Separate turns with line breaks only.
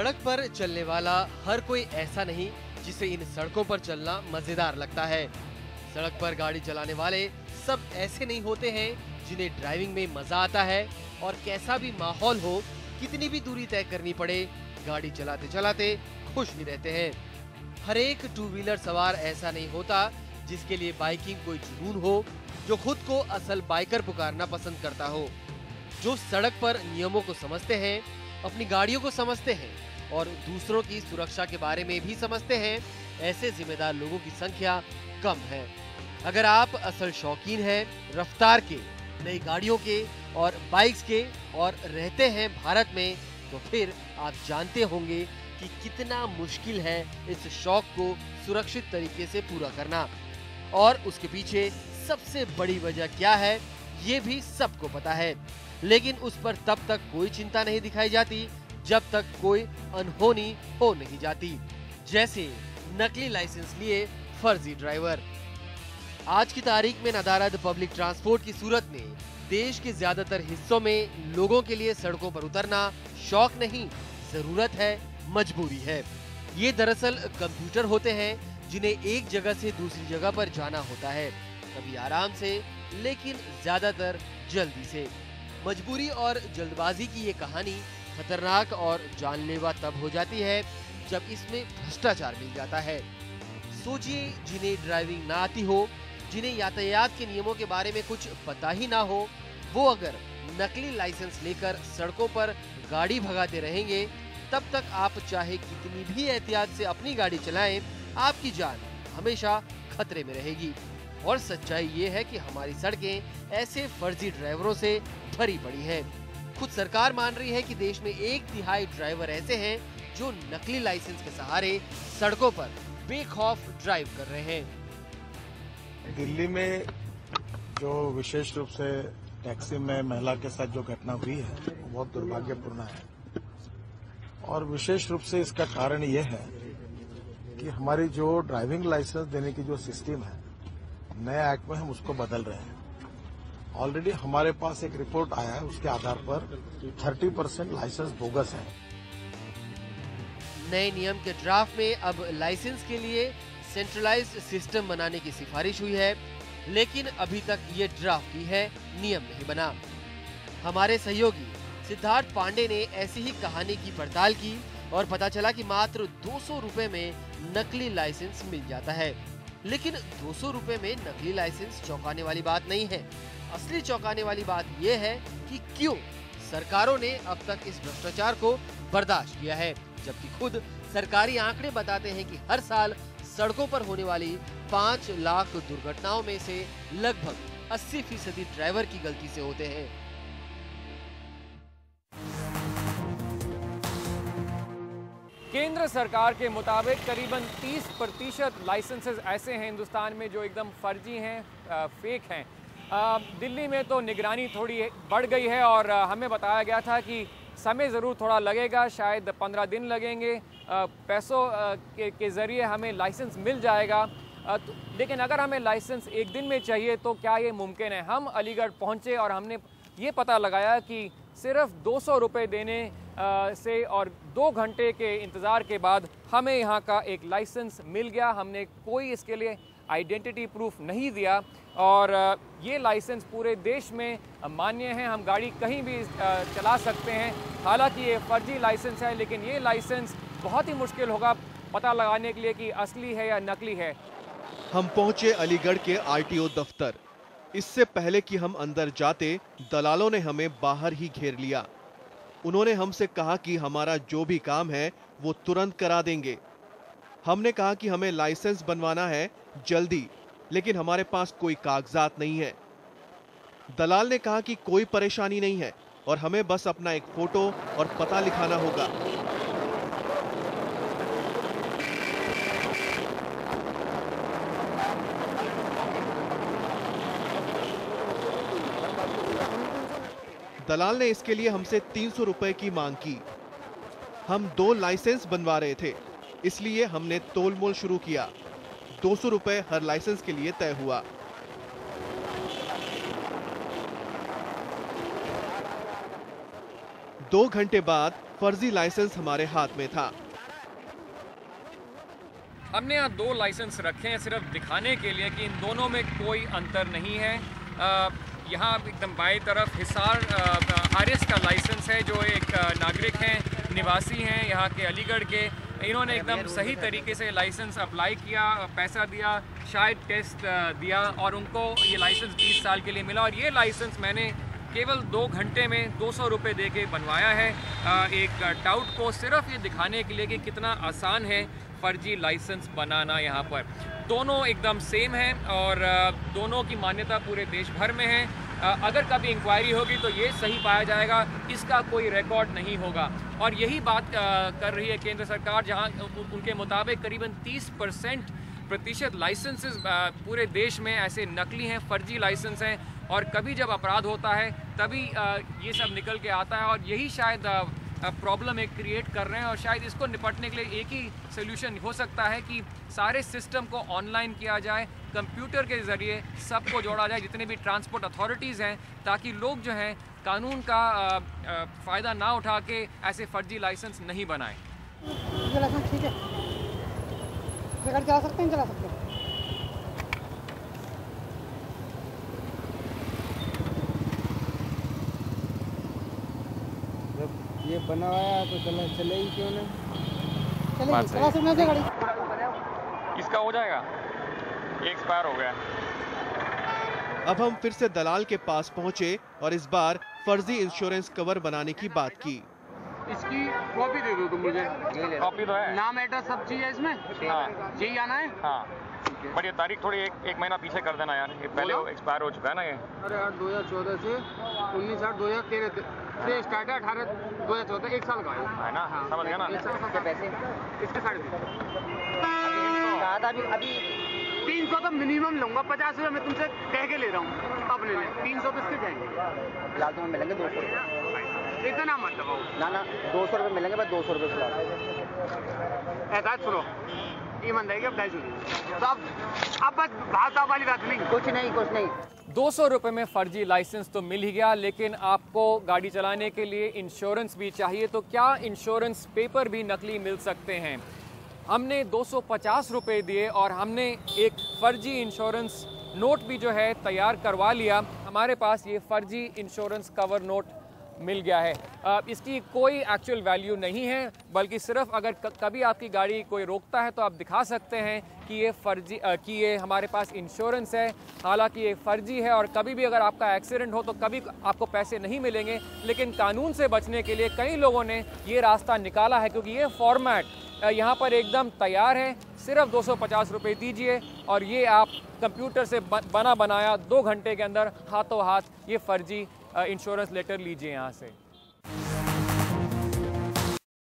सड़क पर चलने वाला हर कोई ऐसा नहीं जिसे इन सड़कों पर चलना मजेदार लगता है। सड़क पर गाड़ी चलाने वाले सब ऐसे नहीं होते हैं जिन्हें ड्राइविंग में मजा आता है और कैसा भी माहौल हो, कितनी भी दूरी तय करनी पड़े, गाड़ी चलाते चलाते खुश भी रहते हैं। हर एक टू व्हीलर सवार ऐसा नहीं होता जिसके लिए बाइकिंग कोई जुनून हो, जो खुद को असल बाइकर पुकारना पसंद करता हो। जो सड़क पर नियमों को समझते हैं, अपनी गाड़ियों को समझते हैं और दूसरों की सुरक्षा के बारे में भी समझते हैं, ऐसे जिम्मेदार लोगों की संख्या कम है। अगर आप असल शौकीन हैं रफ्तार के, नई गाड़ियों के और बाइक्स के और रहते हैं भारत में, तो फिर आप जानते होंगे कि कितना मुश्किल है इस शौक को सुरक्षित तरीके से पूरा करना। और उसके पीछे सबसे बड़ी वजह क्या है, ये भी सबको पता है, लेकिन उस पर तब तक कोई चिंता नहीं दिखाई जाती जब तक कोई अनहोनी हो नहीं जाती। जैसे नकली लाइसेंस लिए फर्जी ड्राइवर। आज की तारीख में नदारद पब्लिक ट्रांसपोर्ट की सूरत में देश के ज्यादातर हिस्सों में लोगों के लिए सड़कों पर उतरना शौक नहीं, जरूरत है, मजबूरी है। ये दरअसल कंप्यूटर होते हैं जिन्हें एक जगह से दूसरी जगह पर जाना होता है, कभी आराम से लेकिन ज्यादातर जल्दी से। मजबूरी और जल्दबाजी की ये कहानी खतरनाक और जानलेवा तब हो जाती है जब इसमें भ्रष्टाचार मिल जाता है। सोचिए, जिन्हें ड्राइविंग ना आती हो, जिन्हें यातायात के नियमों के बारे में कुछ पता ही ना हो, वो अगर नकली लाइसेंस लेकर सड़कों पर गाड़ी भगाते रहेंगे, तब तक आप चाहे कितनी भी एहतियात से अपनी गाड़ी चलाएं, आपकी जान हमेशा खतरे में रहेगी। और सच्चाई ये है कि हमारी सड़कें ऐसे फर्जी ड्राइवरों से भरी पड़ी हैं। खुद सरकार मान रही है कि देश में 1/3 ड्राइवर ऐसे हैं जो नकली लाइसेंस के सहारे सड़कों पर बेखौफ ड्राइव कर रहे हैं।
दिल्ली में जो विशेष रूप से टैक्सी में महिला के साथ जो घटना हुई है, वो बहुत दुर्भाग्यपूर्ण है। और विशेष रूप से इसका कारण यह है कि हमारी जो ड्राइविंग लाइसेंस देने की जो सिस्टम है, नए एक्ट में हम उसको बदल रहे हैं। ऑलरेडी हमारे पास एक रिपोर्ट आया है, उसके आधार पर 30% लाइसेंस बोगस है।
नए नियम के ड्राफ्ट में अब लाइसेंस के लिए सेंट्रलाइज्ड सिस्टम बनाने की सिफारिश हुई है, लेकिन अभी तक ये ड्राफ्ट ही है, नियम नहीं बना। हमारे सहयोगी सिद्धार्थ पांडे ने ऐसी ही कहानी की पड़ताल की और पता चला कि मात्र 200 रुपए में नकली लाइसेंस मिल जाता है। लेकिन 200 रुपए में नकली लाइसेंस चौंकाने वाली बात नहीं है। असली चौंकाने वाली बात यह है कि क्यों सरकारों ने अब तक इस भ्रष्टाचार को बर्दाश्त किया है, जबकि खुद सरकारी आंकड़े बताते हैं कि हर साल सड़कों पर होने वाली 5 लाख दुर्घटनाओं में से लगभग 80% ड्राइवर की गलती से होते हैं।
केंद्र सरकार के मुताबिक करीबन 30% लाइसेंसेस ऐसे हैं हिंदुस्तान में जो एकदम फर्जी हैं, फेक हैं। दिल्ली में तो निगरानी थोड़ी बढ़ गई है और हमें बताया गया था कि समय ज़रूर थोड़ा लगेगा, शायद 15 दिन लगेंगे, पैसों के ज़रिए हमें लाइसेंस मिल जाएगा। लेकिन अगर हमें लाइसेंस एक दिन में चाहिए तो क्या ये मुमकिन है? हम अलीगढ़ पहुँचे और हमने ये पता लगाया कि सिर्फ 200 रुपये देने से और 2 घंटे के इंतज़ार के बाद हमें यहाँ का एक लाइसेंस मिल गया। हमने कोई इसके लिए आइडेंटिटी प्रूफ नहीं दिया और ये लाइसेंस पूरे देश में मान्य है। हम गाड़ी कहीं भी चला सकते हैं। हालांकि ये फर्जी लाइसेंस है, लेकिन ये लाइसेंस बहुत ही मुश्किल होगा पता लगाने के लिए कि असली है या नकली है।
हम पहुंचे अलीगढ़ के आरटीओ दफ्तर। इससे पहले कि हम अंदर जाते, दलालों ने हमें बाहर ही घेर लिया। उन्होंने हमसे कहा कि हमारा जो भी काम है वो तुरंत करा देंगे। हमने कहा कि हमें लाइसेंस बनवाना है जल्दी, लेकिन हमारे पास कोई कागजात नहीं है। दलाल ने कहा कि कोई परेशानी नहीं है और हमें बस अपना एक फोटो और पता लिखाना होगा। दलाल ने इसके लिए हमसे 300 रुपए की मांग की। हम 2 लाइसेंस बनवा रहे थे, इसलिए हमने तोलमोल शुरू किया। 200 रुपए हर लाइसेंस के लिए तय हुआ। दो घंटे बाद फर्जी लाइसेंस हमारे हाथ में था।
हमने यहाँ 2 लाइसेंस रखे हैं सिर्फ दिखाने के लिए कि इन दोनों में कोई अंतर नहीं है। यहाँ एकदम बाएं तरफ हिसार हारिस का लाइसेंस है, जो एक नागरिक हैं, निवासी हैं यहाँ के अलीगढ़ के। इन्होंने एकदम सही तरीके से लाइसेंस अप्लाई किया, पैसा दिया, शायद टेस्ट दिया और उनको ये लाइसेंस 20 साल के लिए मिला। और ये लाइसेंस मैंने केवल 2 घंटे में 200 रुपये दे के बनवाया है एक टाउट को, सिर्फ ये दिखाने के लिए कि कितना आसान है फर्जी लाइसेंस बनाना। यहाँ पर दोनों एकदम सेम हैं और दोनों की मान्यता पूरे देश भर में है। अगर कभी इंक्वायरी होगी तो ये सही पाया जाएगा, इसका कोई रिकॉर्ड नहीं होगा। और यही बात कर रही है केंद्र सरकार, जहाँ उनके मुताबिक करीबन 30% लाइसेंसेस पूरे देश में ऐसे नकली हैं, फर्जी लाइसेंस हैं। और कभी जब अपराध होता है तभी ये सब निकल के आता है और यही शायद प्रॉब्लम एक क्रिएट कर रहे हैं। और शायद इसको निपटने के लिए एक ही सोल्यूशन हो सकता है कि सारे सिस्टम को ऑनलाइन किया जाए, कंप्यूटर के ज़रिए सबको जोड़ा जाए, जितने भी ट्रांसपोर्ट अथॉरिटीज़ हैं, ताकि लोग जो हैं कानून का फ़ायदा ना उठा के ऐसे फर्जी लाइसेंस नहीं बनाएं।
ये लाइसेंस ठीक है, गाड़ी चला सकते हैं, चला सकते हैं।
ये बना हुआ है तो चलेगी क्यों नहीं?
चलेगी, चला सकते हैं गाड़ी।
इसका हो जाएगा, एक्सपायर हो गया।
अब हम फिर से दलाल के पास पहुंचे और इस बार फर्जी इंश्योरेंस कवर बनाने की बात की।
इसकी कॉपी दे दो तुम मुझे।
कॉपी तो है,
नाम एड्रेस सब चीज है इसमें।
हाँ
यही आना है।
हाँ, बट ये तारीख थोड़ी एक महीना पीछे कर देना यार, ये पहले एक्सपायर हो चुका है ना ये।
अरे 8 2014 से 19 8 2013 से स्टार्ट है, 18 2014 1 साल का
है ना।
हाँ,
समझ गया ना।
इसके पैसे इसके 350 अभी 300 तो मिनिमम लूंगा, 50 रुपये मैं तुमसे कह के ले रहा हूँ अपने लिए। 300 तो इसके जाएंगे,
फिलहाल तुम्हें मिलेंगे 200 रुपये।
इतना मत दबाओ
ना 200 रुपये मिलेंगे, बस 200 रुपये फिलहाल।
ऐसा सुनो, ईमानदारी की अब 250 तो अब बस भाव वाली बात नहीं।
कुछ नहीं
200 रुपये में फर्जी लाइसेंस तो मिल ही गया, लेकिन आपको गाड़ी चलाने के लिए इंश्योरेंस भी चाहिए। तो क्या इंश्योरेंस पेपर भी नकली मिल सकते हैं? हमने 250 रुपये दिए और हमने एक फर्जी इंश्योरेंस नोट भी जो है तैयार करवा लिया। हमारे पास ये फर्जी इंश्योरेंस कवर नोट मिल गया है। इसकी कोई एक्चुअल वैल्यू नहीं है, बल्कि सिर्फ अगर कभी आपकी गाड़ी कोई रोकता है तो आप दिखा सकते हैं कि ये फर्जी कि ये हमारे पास इंश्योरेंस है। हालांकि ये फर्जी है और कभी भी अगर आपका एक्सीडेंट हो तो कभी आपको पैसे नहीं मिलेंगे। लेकिन कानून से बचने के लिए कई लोगों ने ये रास्ता निकाला है, क्योंकि ये फॉर्मेट यहाँ पर एकदम तैयार है। सिर्फ 250 रुपये दीजिए और ये आप कंप्यूटर से बनाया 2 घंटे के अंदर हाथों हाथ ये फर्जी इंश्योरेंस लेटर लीजिए यहाँ से।